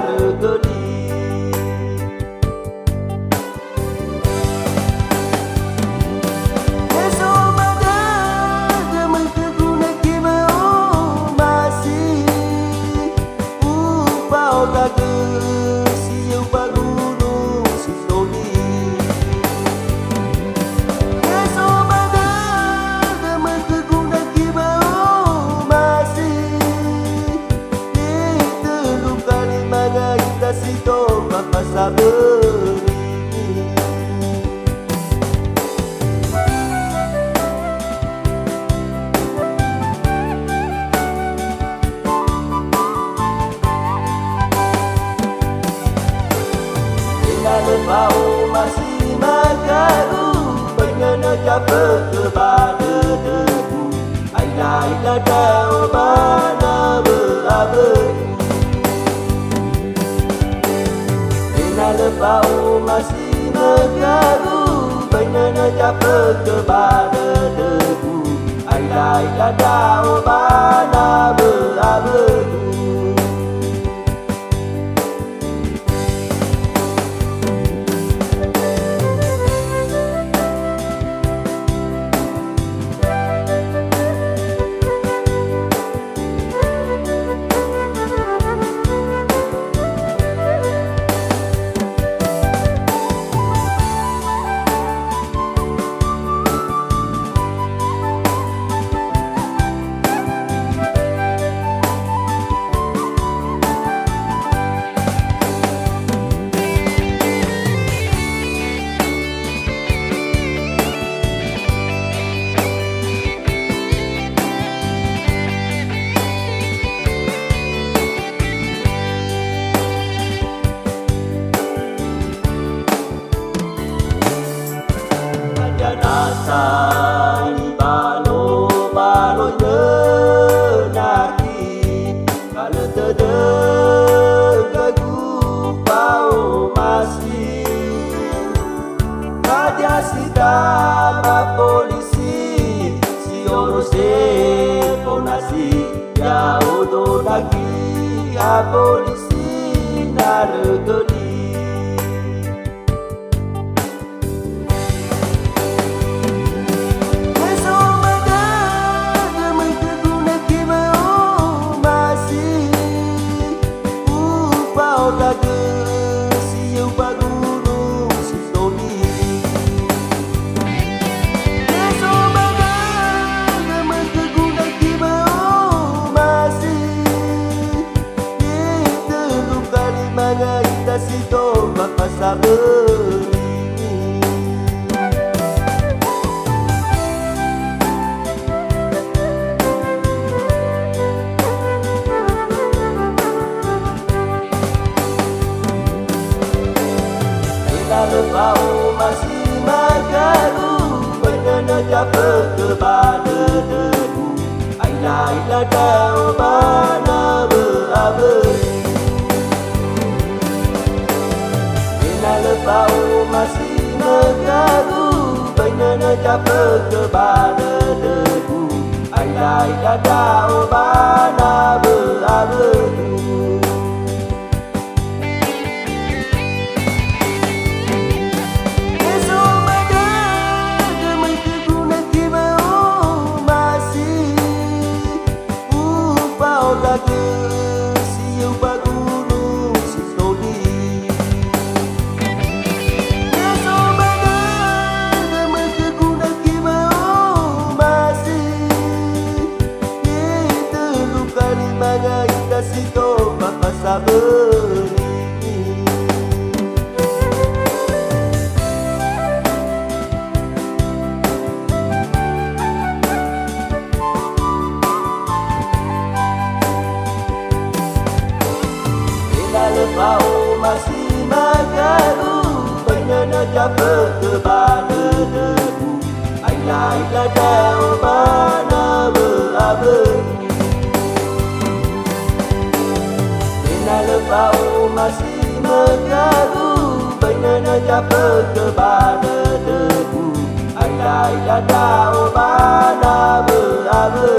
regeli. Esok pada zaman keguna kimau masih upau taga siu bagunu si soli. Esok pada zaman keguna kimau masih diteluk kali magai kasih tombak masa beri. Bau masih magaru pengen japa kepada debu. Aila tahu mana berabu. Bila bau masih magaru pengen japa kepada debu. Aila tahu mana berabu. Nasani balo nyenaki kalau terdegagu pau masih raja sita polisi si orose ponasi ya odo lagi a polisi nargeli. Kasih tombak masa beri. Bila bau masih magaru pengen japa kepada debu. Aila tahu mana berabu. Bau masih magaru pengen japa kepada debu. Aila tahu mana berabu. Esok pada zaman keguna kimau masih upau taga siu bagunu si soli. Kasih tombak masa beri. Bila bau masih magaru pengen japa kepada debu. Aila tahu mana berabu. Bau masih magaru pengen japa kepada debu. Aila tahu mana berabu.